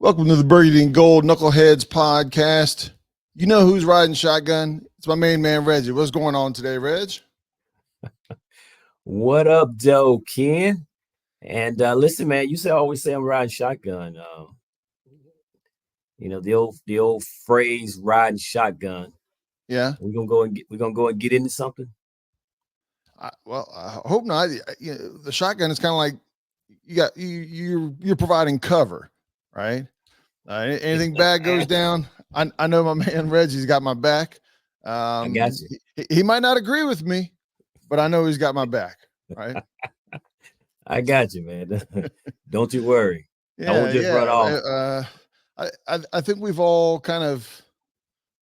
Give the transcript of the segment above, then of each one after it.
Welcome to the Birdied and Gold Knuckleheads podcast. You know who's riding shotgun? It's my main man, Reggie. What's going on today, Reg? What up, Joe, Ken? And listen, man, you always say I'm riding shotgun. The old phrase "riding shotgun." Yeah. We're gonna go and get into something. I hope not. The shotgun is kind of like you're providing cover, right? Anything bad goes down, I know my man Reggie's got my back. I got you. He might not agree with me, but I know he's got my back, right? I got you, man. Don't you worry. Yeah, I won't just run off. I think we've all kind of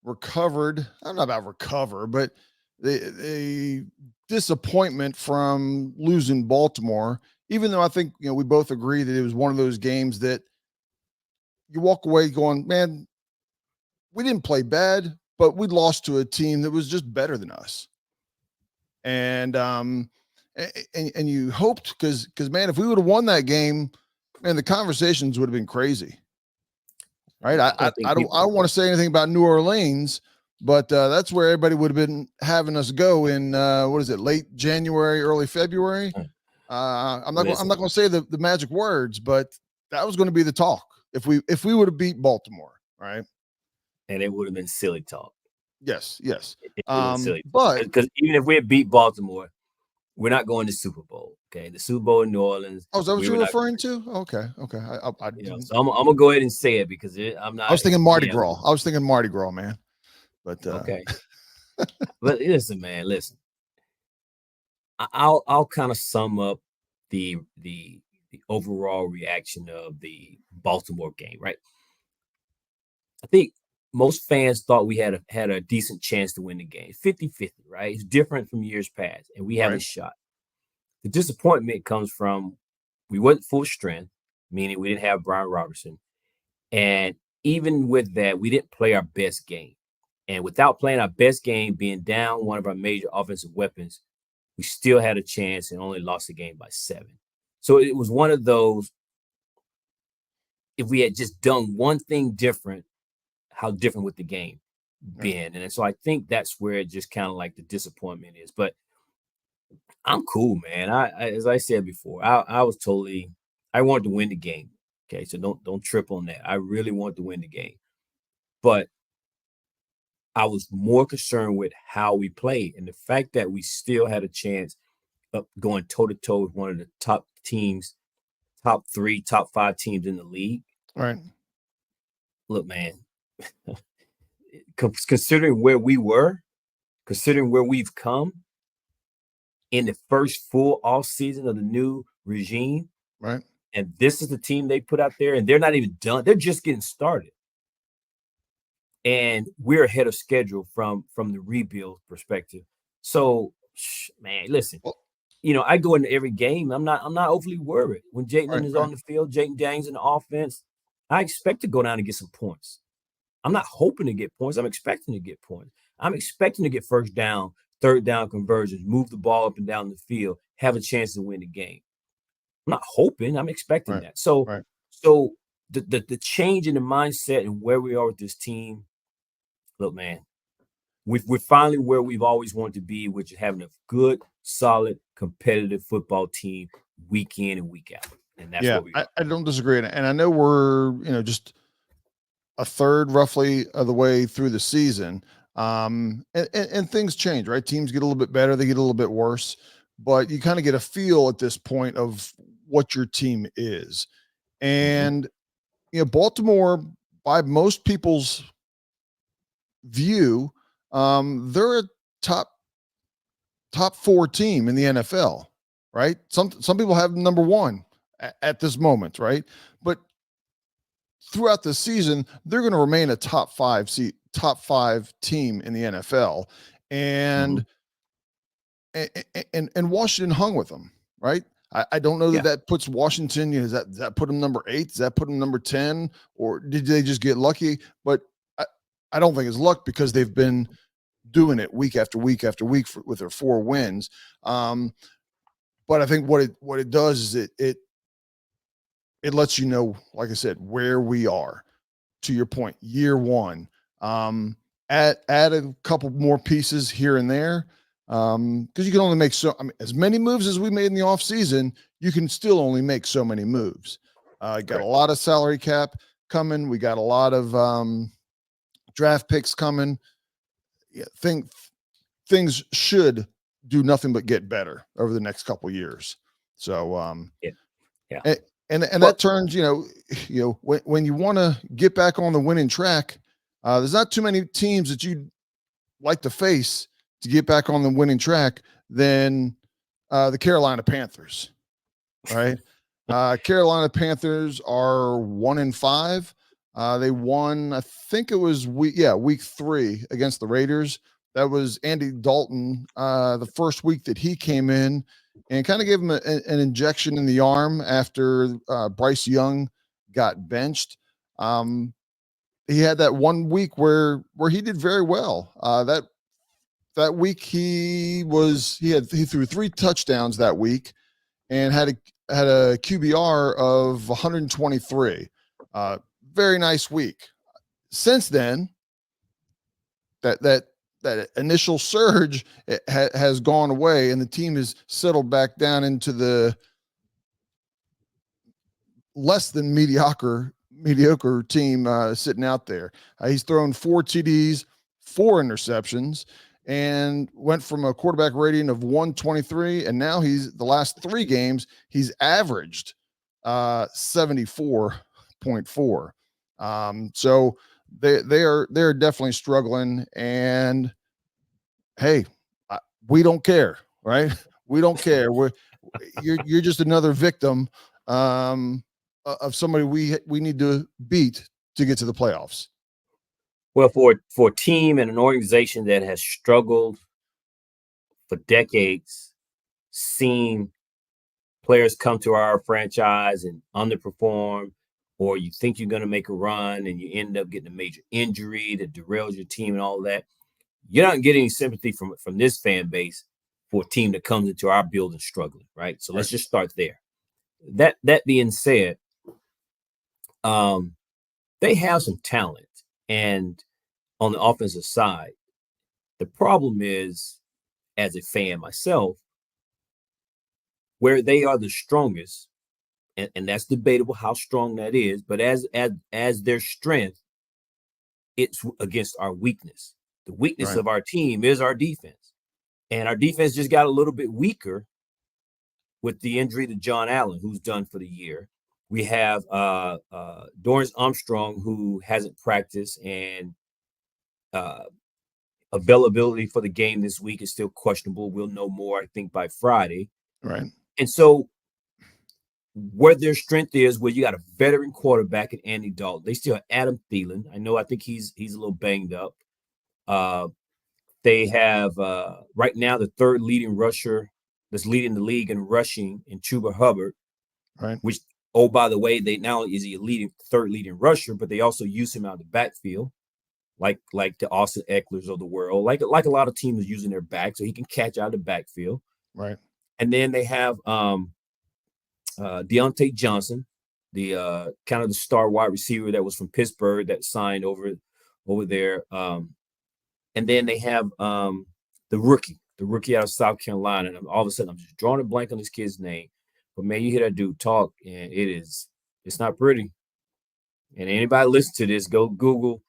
recovered. I don't know about recover, but the disappointment from losing Baltimore, even though I think, we both agree that it was one of those games that you walk away going, man, we didn't play bad, but we lost to a team that was just better than us. And you hoped because man, if we would have won that game, man, the conversations would have been crazy. Right. I don't want to say anything about New Orleans, but that's where everybody would have been having us go in late January, early February. I'm not going to say the magic words, but that was going to be the talk if we would have beat Baltimore, right? And it would have been silly talk. Yes. Silly, but because even if we had beat Baltimore, we're not going to Super Bowl. Okay, the Super Bowl in New Orleans. Oh, is that what you're referring to? Okay. So I'm gonna go ahead and say it because I'm not. I was thinking Mardi Gras. I was thinking Mardi Gras, man. But okay. But listen, man. Listen. I'll kind of sum up the overall reaction of the Baltimore game, right? I think most fans thought we had a decent chance to win the game. 50-50, right? It's different from years past, and we have a shot. The disappointment comes from we wasn't full strength, meaning we didn't have Brian Robertson. And even with that, we didn't play our best game. And without playing our best game, being down one of our major offensive weapons, we still had a chance and only lost the game by 7. So it was one of those, if we had just done one thing different, how different would the game been? And so I think that's where it just kind of like the disappointment is. But I'm cool, man. As I said before, I wanted to win the game. Okay, so don't trip on that. I really wanted to win the game. But I was more concerned with how we played and the fact that we still had a chance of going toe-to-toe with one of the top teams, top 3, top 5 teams in the league. Right. Look, man, considering where we were, considering where we've come in the first full off season of the new regime, right? And this is the team they put out there, and they're not even done. They're just getting started. And we're ahead of schedule from the rebuild perspective. So, man, listen, I go into every game. I'm not overly worried. When Jalen is on the field, Jayden Daniels in the offense, I expect to go down and get some points. I'm not hoping to get points. I'm expecting to get points. I'm expecting to get first down, third down conversions, move the ball up and down the field, have a chance to win the game. I'm not hoping. I'm expecting that. So the change in the mindset and where we are with this team, look, man, we're finally where we've always wanted to be, which is having a good, solid, competitive football team week in and week out. And that's what we are. I don't disagree. And I know we're, just a third roughly of the way through the season. And things change, right? Teams get a little bit better. They get a little bit worse. But you kind of get a feel at this point of what your team is. And, Baltimore, by most people's view, they're a top 4 team in the NFL, right? Some people have number 1 at this moment, right? But throughout the season, they're going to remain a top 5 team in the NFL. And and Washington hung with them, right? I don't know that puts Washington, does that put them number 8? Does that put them number 10? Or did they just get lucky? But I don't think it's luck because they've been doing it week after week after week with their 4 wins. But I think what it does is it it lets you know, like I said, where we are. To your point, year one. Add a couple more pieces here and there, because you can only make so. I mean, as many moves as we made in the off season, you can still only make so many moves. Got a lot of salary cap coming. We got a lot of draft picks coming. Yeah, things should do nothing but get better over the next couple years. So Yeah. and that turns, when you want to get back on the winning track, there's not too many teams that you'd like to face to get back on the winning track than the Carolina Panthers, right? Carolina Panthers are 1-5. They won, I think it was week 3 against the Raiders. That was Andy Dalton, the first week that he came in, and kind of gave him an injection in the arm after Bryce Young got benched. He had that 1 week where he did very well. That week he threw 3 touchdowns that week and had a QBR of 123. Very nice week. Since then, that initial surge has gone away, and the team has settled back down into the less than mediocre team sitting out there. He's thrown 4 TDs, 4 interceptions, and went from a quarterback rating of 123, and now the last 3 games he's averaged 74.4. So they're definitely struggling, and hey, we don't care, right? We don't care. You're just another victim of somebody we need to beat to get to the playoffs. Well, for a team and an organization that has struggled for decades, seen players come to our franchise and underperform, or you think you're going to make a run and you end up getting a major injury that derails your team and all of that, you're not getting any sympathy from this fan base for a team that comes into our building struggling, right? So let's just start there. That being said, they have some talent, and on the offensive side, the problem is, as a fan myself, where they are the strongest, and that's debatable how strong that is, but as their strength, it's against our weakness. The weakness of our team is our defense, and our defense just got a little bit weaker with the injury to John Allen, who's done for the year. We have Dorrance Armstrong, who hasn't practiced, and availability for the game this week is still questionable. We'll know more, I think, by Friday. Right. And so where their strength is, where you got a veteran quarterback in Andy Dalton. They still have Adam Thielen. I think he's a little banged up. They have right now the 3rd leading rusher that's leading the league in rushing in Chuba Hubbard. Right. Which, oh, by the way, they not only is he a 3rd leading rusher, but they also use him out of the backfield, like the Austin Ecklers of the world, like a lot of teams are using their back, so he can catch out of the backfield. Right. And then they have Deontay Johnson, the kind of the star wide receiver that was from Pittsburgh that signed over there. And then they have the rookie out of South Carolina. And all of a sudden, I'm just drawing a blank on this kid's name. But man, you hear that dude talk, and it's not pretty. And anybody listen to this, go Google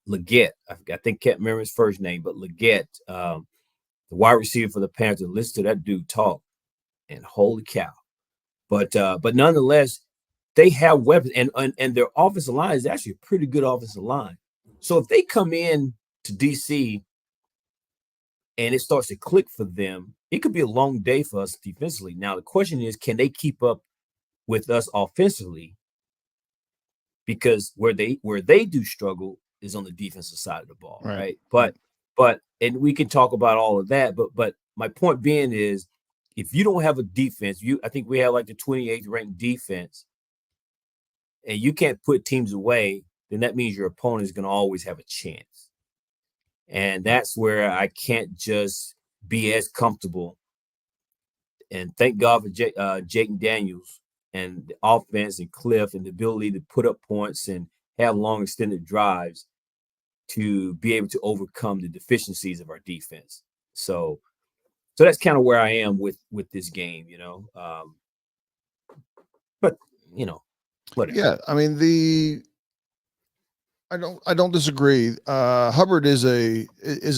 Leggett. I think can't remember his first name, but Leggett, the wide receiver for the Panthers. Listen to that dude talk, and holy cow! But nonetheless, they have weapons, and their offensive line is actually a pretty good offensive line. So if they come in to DC and it starts to click for them, it could be a long day for us defensively. Now the question is, can they keep up with us offensively? Because where they do struggle is on the defensive side of the ball, right? But and we can talk about all of that, but my point being is, if you don't have a defense, I think we have like the 28th ranked defense, and you can't put teams away, then that means your opponent is going to always have a chance. And that's where I can't just be as comfortable And thank God for Jake Daniels and the offense and Cliff and the ability to put up points and have long extended drives to be able to overcome the deficiencies of our defense. So that's kind of where I am with this game, but whatever. Yeah, I mean I don't disagree. Hubbard is a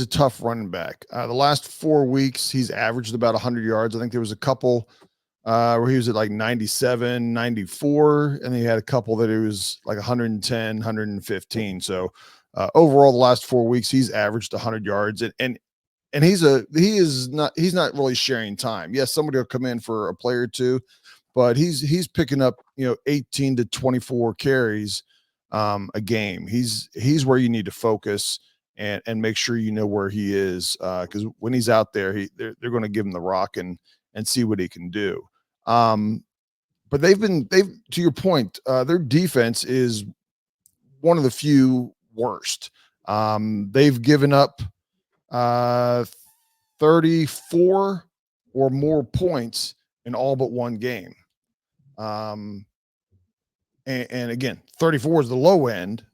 tough running back. The last 4 weeks, he's averaged about 100 yards. I think there was a couple where he was at like 97, 94, and he had a couple that it was like 110, 115. So overall, the last 4 weeks, he's averaged 100 yards, and he's not really sharing time. Yes, somebody will come in for a play or two, but he's picking up 18 to 24 carries a game. He's where you need to focus and make sure you know where he is, because when he's out there, they're going to give him the rock and see what he can do. But they've to your point, their defense is one of the few worst. They've given up 34 or more points in all but one game. And again, 34 is the low end.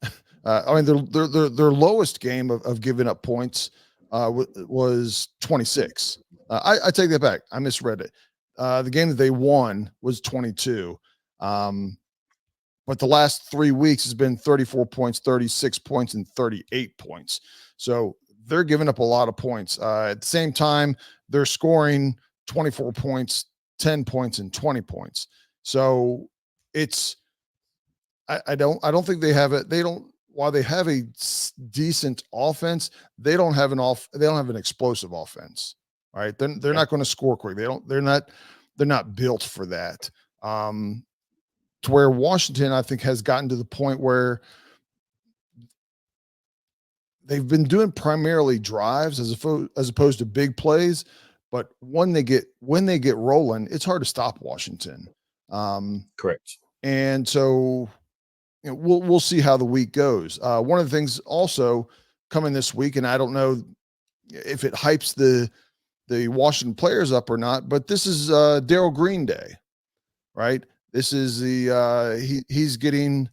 I mean, their lowest game of giving up points was 26. I take that back. I misread it. The game that they won was 22. But the last 3 weeks has been 34 points, 36 points, and 38 points. So they're giving up a lot of points. At the same time, they're scoring 24 points, 10 points, and 20 points. So it's I don't think they have it. They don't. While they have a decent offense, they don't have an explosive offense. All right, they're not going to score quick. They're not built for that. To where Washington, I think, has gotten to the point where they've been doing primarily drives as opposed to big plays. But when they get rolling, it's hard to stop Washington. Correct. And so we'll see how the week goes. One of the things also coming this week, and I don't know if it hypes the Washington players up or not, but this is Darrell Green Day, right? This is he's getting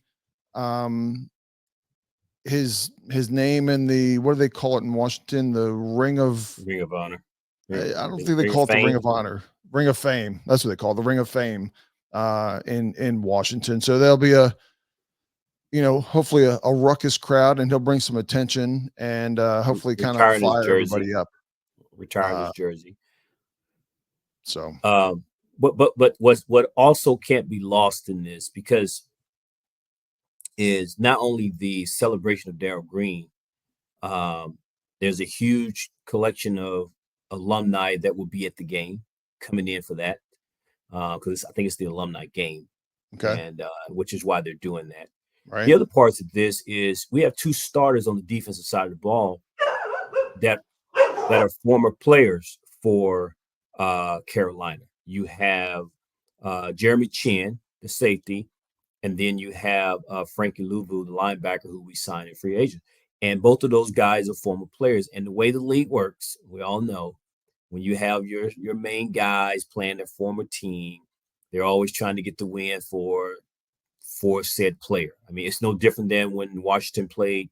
his name in the, what do they call it in Washington? The Ring of Honor. I don't think they call it the Ring of Honor, Ring of Fame. That's what they call it, the Ring of Fame in Washington. So there'll be hopefully a ruckus crowd, and he'll bring some attention and hopefully kind of fire everybody up. Retiring his jersey. So, but what also can't be lost in this, because is not only the celebration of Darrell Green, there's a huge collection of alumni that will be at the game coming in for that, because I think it's the alumni game, okay, and which is why they're doing that. Right. The other parts of this is we have two starters on the defensive side of the ball that are former players for Carolina. You have Jeremy Chin, the safety, and then you have Frankie Louvu, the linebacker, who we signed in free agent. And both of those guys are former players. And the way the league works, we all know, when you have your main guys playing their former team, they're always trying to get the win for said player. I mean, it's no different than when Washington played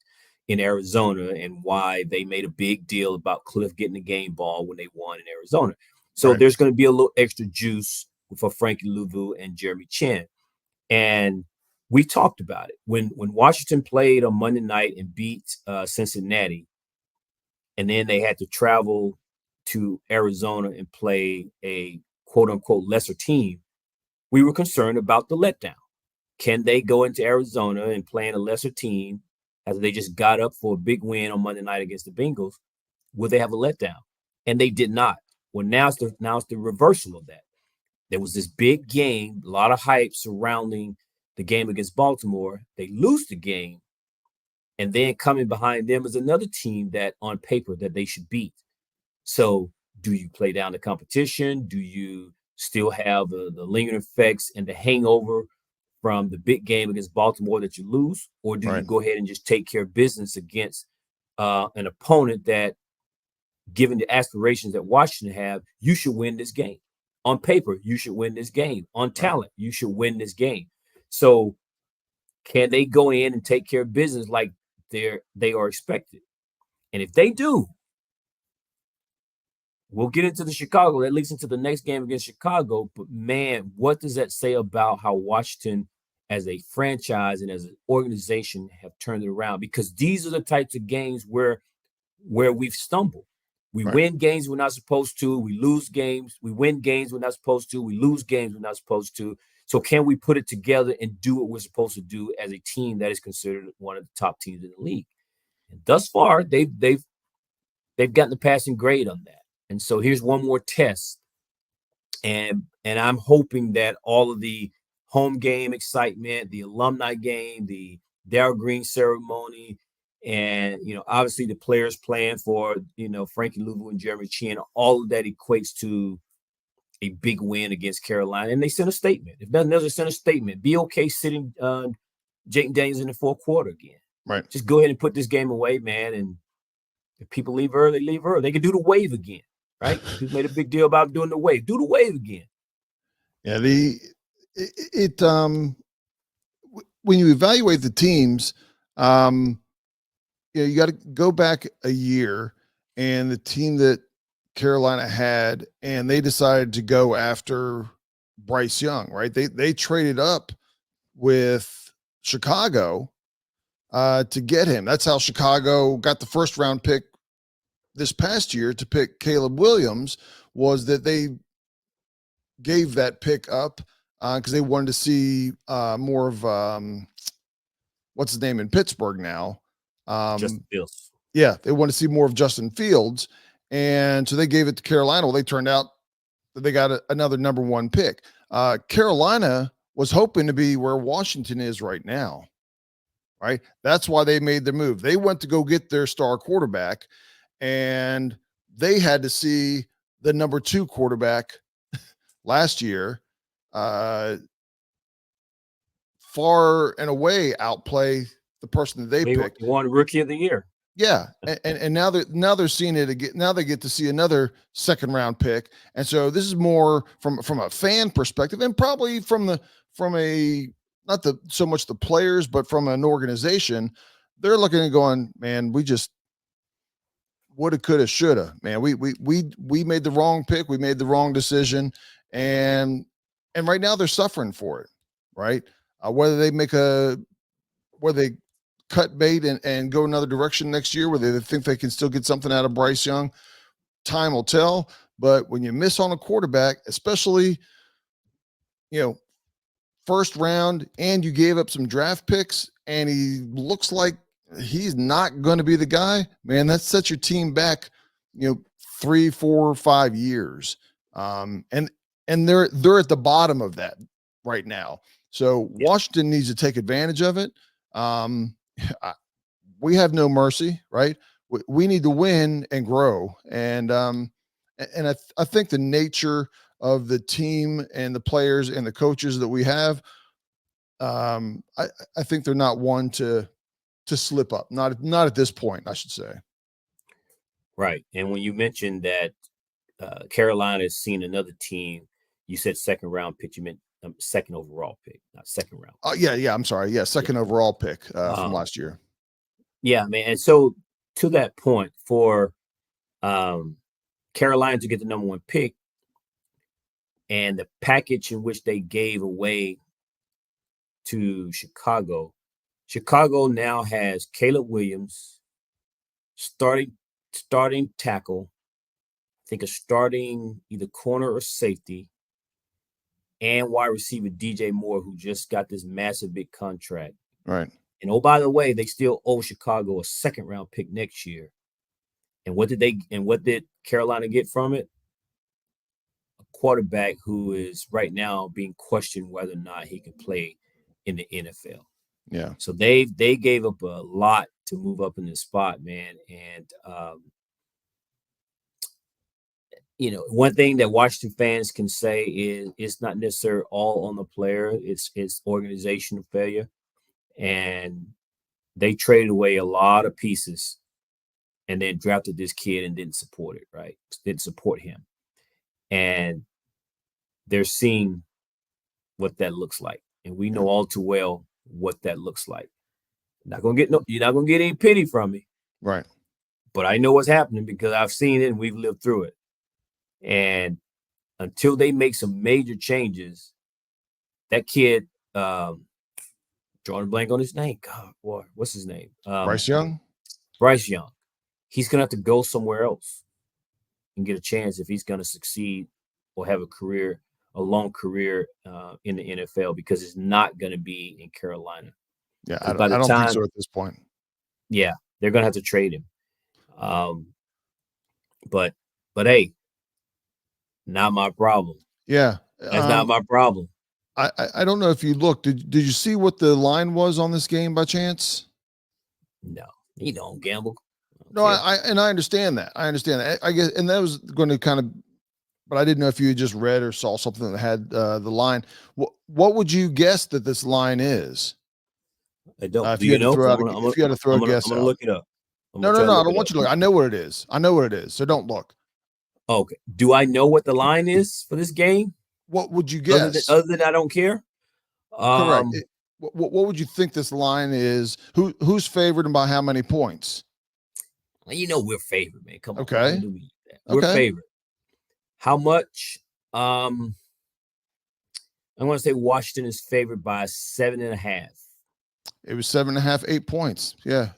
in Arizona and why they made a big deal about Cliff getting the game ball when they won in Arizona. So There's going to be a little extra juice for Frankie Louvu and Jeremy Chin. And we talked about it. When Washington played on Monday night and beat Cincinnati, and then they had to travel to Arizona and play a quote-unquote lesser team, we were concerned about the letdown. Can they go into Arizona and play in a lesser team as they just got up for a big win on Monday night against the Bengals? Will they have a letdown? And they did not. Well, now it's the reversal of that. There was this big game, a lot of hype surrounding the game against Baltimore. They lose the game, and then coming behind them is another team that on paper that they should beat. So do you play down the competition? Do you still have the lingering effects and the hangover from the big game against Baltimore that you lose? Or do you go ahead and just take care of business against an opponent that, given the aspirations that Washington have, you should win this game? On paper, you should win this game. On Right. talent, you should win this game. So can they go in and take care of business like they are expected? And if they do, we'll get into the Chicago. That leads into the next game against Chicago. But man, what does that say about how Washington, as a franchise and as an organization, have turned it around? Because these are the types of games where we've stumbled. We Right. win games we're not supposed to. We lose games. We win games we're not supposed to. We lose games we're not supposed to. So can we put it together and do what we're supposed to do as a team that is considered one of the top teams in the league? And thus far, they've gotten the passing grade on that. And so here's one more test. And I'm hoping that all of the home game excitement, the alumni game, the Darryl Green ceremony, and obviously the players playing for Frankie Louvu and Jeremy Chin, all of that equates to a big win against Carolina. And they sent a statement. If nothing else, they sent a statement. Be okay sitting Jayden Daniels in the fourth quarter again. Right. Just go ahead and put this game away, man. And if people leave early, leave early. They can do the wave again, right? People made a big deal about doing the wave. Do the wave again. Yeah. When you evaluate the teams, you got to go back a year, and the team that Carolina had, and they decided to go after Bryce Young, right? They traded up with Chicago to get him. That's how Chicago got the first round pick this past year to pick Caleb Williams, was that they gave that pick up because they wanted to see more of what's his name in Pittsburgh now. Justin Fields. Yeah, they want to see more of Justin Fields. And so they gave it to Carolina. Well, they turned out that they got another number one pick. Carolina was hoping to be where Washington is right now, right? That's why they made the move. They went to go get their star quarterback, and they had to see the number 2 quarterback last year far and away outplay the person that they picked. He won Rookie of the Year. Yeah, and now they're seeing it again. Now they get to see another second round pick, and so this is more from a fan perspective, and probably from a not so much the players, but from an organization. They're looking and going, man, we just woulda, coulda, shoulda. Man, we made the wrong pick. We made the wrong decision, and right now they're suffering for it. Right, whether they cut bait and go another direction next year, where they think they can still get something out of Bryce Young, time will tell. But when you miss on a quarterback, especially, first round, and you gave up some draft picks, and he looks like he's not going to be the guy, man, that sets your team back, 3, 4, 5 years. And they're at the bottom of that right now. So Washington needs to take advantage of it. We have no mercy, right? We need to win and grow. And I think the nature of the team and the players and the coaches that we have, I think they're not one to slip up. Not at this point, I should say. Right. And when you mentioned that Carolina has seen another team, you said second round pick. You meant second overall pick, not second round. Yeah. I'm sorry. Yeah, second overall pick from last year. Yeah, man. And so to that point, for Carolina to get the number one pick, and the package in which they gave away to Chicago now has Caleb Williams, starting tackle, I think a starting either corner or safety, and wide receiver DJ Moore, who just got this massive big contract. Right. And oh, by the way, they still owe Chicago a second round pick next year. And what did Carolina get from it? A quarterback who is right now being questioned whether or not he can play in the NFL. Yeah. So they gave up a lot to move up in this spot, man. And one thing that Washington fans can say is it's not necessarily all on the player. It's organizational failure. And they traded away a lot of pieces and then drafted this kid and didn't support it, right? Didn't support him. And they're seeing what that looks like, and we know all too well what that looks like. You're not gonna get any pity from me, Right. but I know what's happening because I've seen it and we've lived through it. And until they make some major changes, that kid, drawing a blank on his name. God, boy, what's his name? Bryce Young. Bryce Young. He's gonna have to go somewhere else and get a chance if he's gonna succeed or have a long career in the NFL, because it's not gonna be in Carolina. Yeah, Because by the I don't think time, so at this point. yeah, they're gonna have to trade him. But hey, not my problem. Yeah. That's not my problem. I don't know if you looked. Did you see what the line was on this game by chance? No, he don't gamble. No, I understand that. I understand that. I guess, and that was going to kind of, but I didn't know if you had just read or saw something that had the line. What would you guess that this line is? I don't. If Do you you had to know? throw out, if you had to throw a guess I'm gonna out. look it up. I'm No, gonna no, try to no. I look don't it want up. you to look. I know what it is. I know what it is. So don't look. Okay. Do I know what the line is for this game? What would you guess? Other than I don't care. Correct. What would you think this line is? Who's favored and by how many points? You know we're favored, man. Come on. Okay. Don't do me like that. We're Okay. favored. How much? I'm gonna say Washington is favored by 7.5. It was 7.5, 8 points. Yeah.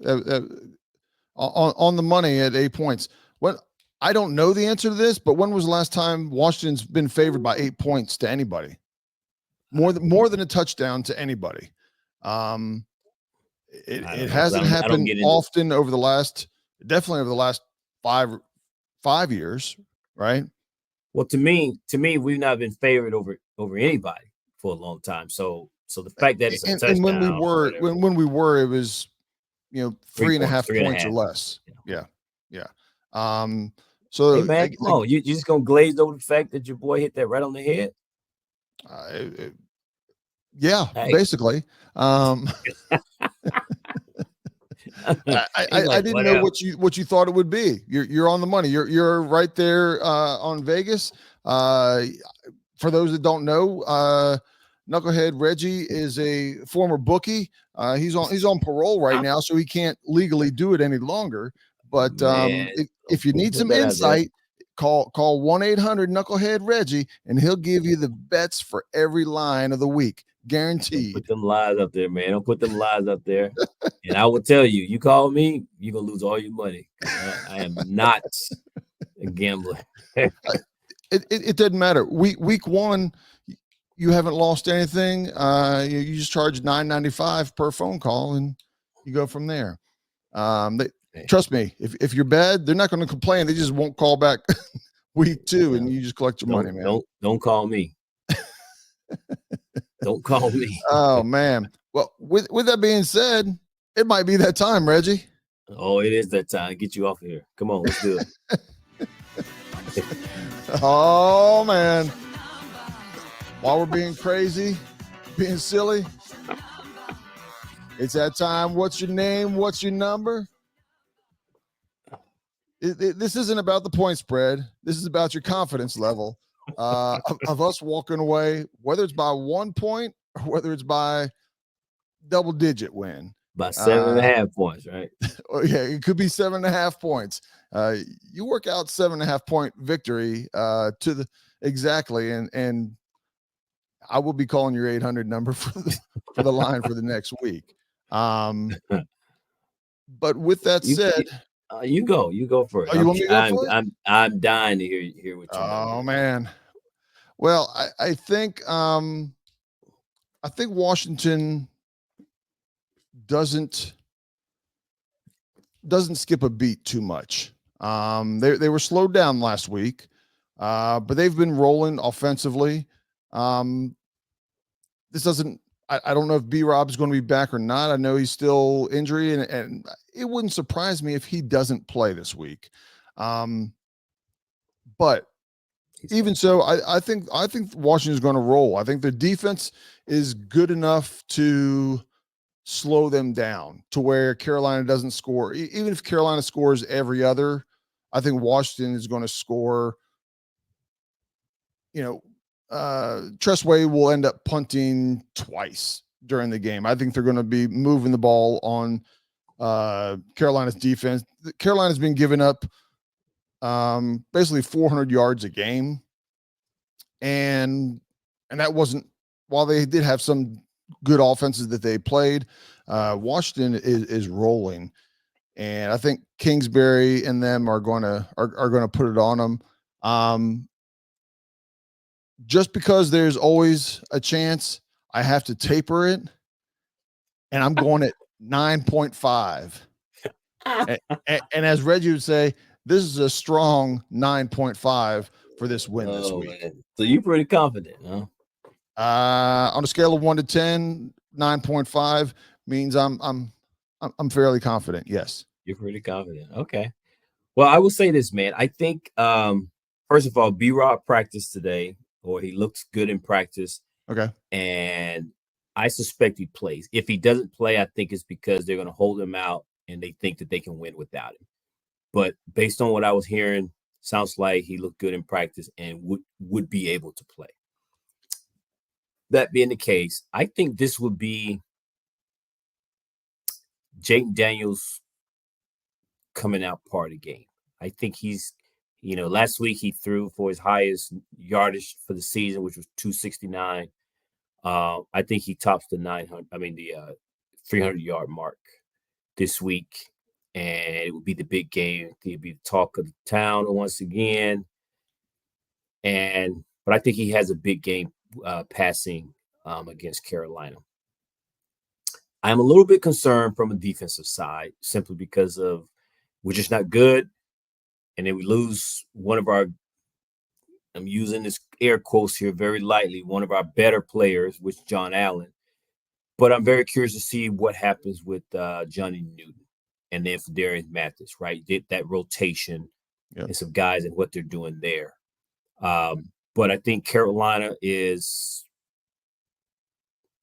On the money at 8 points. What, I don't know the answer to this, but when was the last time Washington's been favored by 8 points to anybody? More than a touchdown to anybody. It hasn't happened often over the last, definitely over the last five years, right? Well, to me, we've not been favored over anybody for a long time. So the fact that it's a touchdown, and when we were, it was, 3.5 points or less. Yeah. So hey man, come on, you just gonna glaze over the fact that your boy hit that right on the head? Yeah, basically. I didn't know what you thought it would be. You're on the money. You're right there on Vegas. For those that don't know, Knucklehead Reggie is a former bookie. He's on parole right now, so he can't legally do it any longer. But if you need some insight, call 1-800 Reggie, and he'll give you the bets for every line of the week, guaranteed. Don't put them lies up there, man. Don't put them lies up there. And I will tell you, you call me, you're gonna lose all your money. I am not a gambler. It doesn't matter. Week one, you haven't lost anything. You just charge $9.95 per phone call, and you go from there. Trust me, if you're bad, they're not going to complain. They just won't call back week two, and you just collect your money, man. Don't call me. Don't call me. Oh man. Well, with that being said, it might be that time, Reggie. Oh, it is that time. Get you off of here. Come on, let's do it. Oh man. While we're being crazy, being silly, it's that time. What's your name? What's your number? This isn't about the point spread. This is about your confidence level of us walking away, whether it's by 1 point or whether it's by double-digit win. By 7.5 points, right? Yeah, it could be 7.5 points. You work out 7.5 point victory to the exactly, and I will be calling your 800 number for the line for the next week. But with that said, you go first. Oh, you want me to go first? I'm dying to hear what you know. Oh man. Well, I think Washington doesn't skip a beat too much. They were slowed down last week, but they've been rolling offensively. This doesn't. I don't know if B-Rob is going to be back or not. I know he's still injury, and it wouldn't surprise me if he doesn't play this week. But even so, I think Washington's going to roll. I think the defense is good enough to slow them down to where Carolina doesn't score. Even if Carolina scores every other, I think Washington is going to score, Tressway will end up punting twice during the game. I think they're going to be moving the ball on Carolina's defense. Carolina's been giving up basically 400 yards a game, and that wasn't, while they did have some good offenses that they played. Washington is rolling, and I think Kingsbury and them are going to put it on them. Just because there's always a chance, I have to taper it, and I'm going at 9.5. And as Reggie would say, this is a strong 9.5 for this win this week. Man. So you're pretty confident, huh? On a scale of 1 to 10, 9.5 means I'm fairly confident. Yes. You're pretty confident. Okay. Well, I will say this, man. I think first of all, B-Rob practiced today, or he looks good in practice. Okay. And I suspect he plays. If he doesn't play, I think it's because they're going to hold him out and they think that they can win without him. But based on what I was hearing, sounds like he looked good in practice and would be able to play. That being the case, I think this would be Jake Daniels coming out part of the game. I think he's, last week he threw for his highest yardage for the season, which was 269. I think he tops the 300-yard mark this week, and it would be the big game. He'd be the talk of the town once again. But I think he has a big game passing against Carolina. I'm a little bit concerned from a defensive side, simply because of we're just not good, and then we lose one of our, I'm using this air quotes here very lightly, one of our better players, which is John Allen. But I'm very curious to see what happens with Johnny Newton and then for Darius Mathis, right? That rotation and some guys and what they're doing there. But I think Carolina is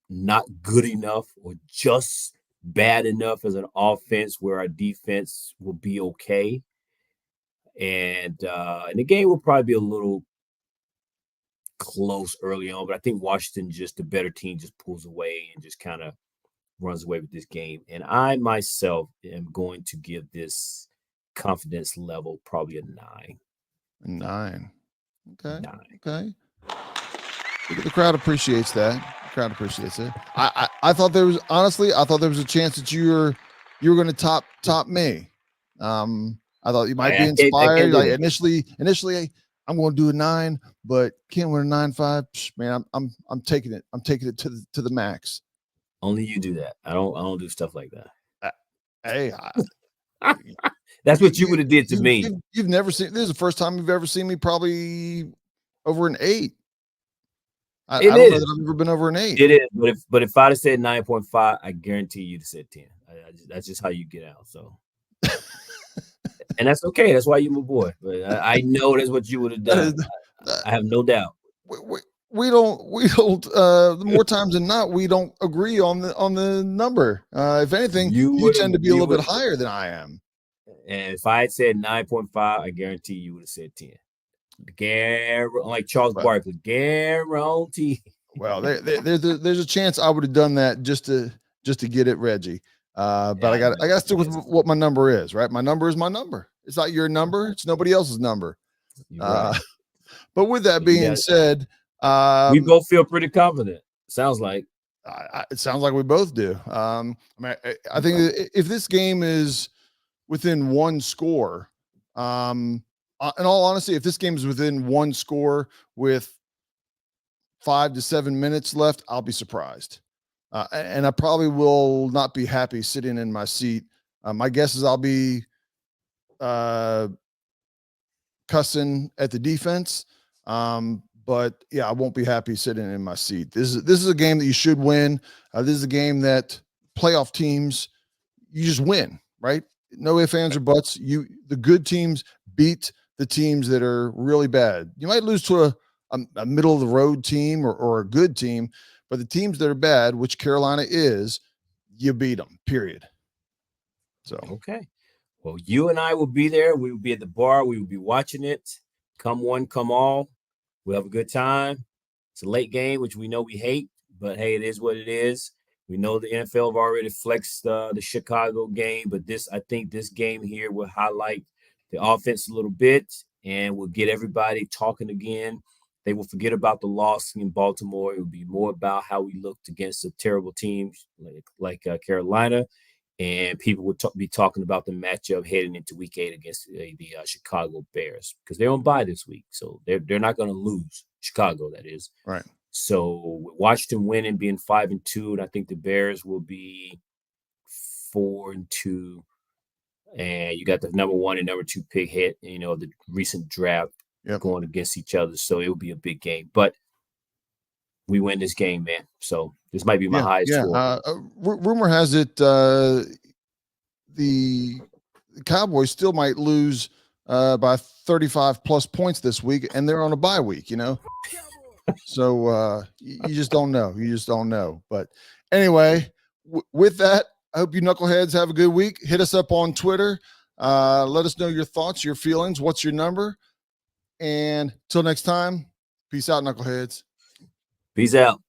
not good enough or just bad enough as an offense where our defense will be okay. And the game will probably be a little close early on, but I think Washington, just the better team, just pulls away and just kind of runs away with this game. And I myself am going to give this confidence level probably a 9. 9. Okay. 9. Okay. The crowd appreciates that. The crowd appreciates it. I thought there was, honestly, I thought there was a chance that you were going to top me. I thought you might be inspired. Like initially, I'm going to do a 9, but can't win a 9.5. Man, I'm taking it. I'm taking it to the max. Only you do that. I don't do stuff like that. Hey, that's what you would have did to me. You've never seen. This is the first time you've ever seen me probably over an 8. I don't know that I've ever been over an 8. It is, but if I'd have said 9.5, I guarantee you'd have said 10. That's just how you get out. So, and that's okay. That's why you're my boy. But I know that's what you would have done. I have no doubt. We don't. The more times than not, we don't agree on the number. If anything, you tend to be a little bit higher than I am. And if I had said 9.5, I guarantee you would have said 10. Like Charles Barkley, guarantee. Well, there's a chance I would have done that just to get it, Reggie. But I got to stick with what my number is, right? My number is my number. It's not your number. It's nobody else's number. Right. But with that being said, we both feel pretty confident. Sounds like. It sounds like we both do. I think if this game is within one score, in all honesty, if this game is within one score with 5 to 7 minutes left, I'll be surprised. And I probably will not be happy sitting in my seat. My guess is I'll be cussing at the defense. But yeah, I won't be happy sitting in my seat. This is a game that you should win. This is a game that playoff teams, you just win, right? No ifs, ands, or buts. The good teams beat the teams that are really bad. You might lose to a middle of the road team or a good team, but the teams that are bad, which Carolina is, you beat them, period. So, okay. Well, you and I will be there. We will be at the bar. We will be watching it. Come one, come all. We'll have a good time. It's a late game, which we know we hate, but hey, it is what it is. We know the NFL have already flexed the Chicago game, but I think this game here will highlight the offense a little bit and will get everybody talking again. They will forget about the loss in Baltimore. It will be more about how we looked against a terrible team like Carolina, and people will be talking about the matchup heading into Week 8 against the Chicago Bears because they're on bye this week, so they're not going to lose. Chicago, that is. Right. So with Washington winning, being 5-2, and I think the Bears will be 4-2. And you got the number 1 and number 2 pick hit, the recent draft going against each other. So it will be a big game. But we win this game, man. So this might be my highest score. Rumor has it the Cowboys still might lose by 35 plus points this week, and they're on a bye week, So you just don't know. You just don't know. But anyway, with that, I hope you knuckleheads have a good week. Hit us up on Twitter. Let us know your thoughts, your feelings. What's your number? And till next time, peace out, knuckleheads. Peace out.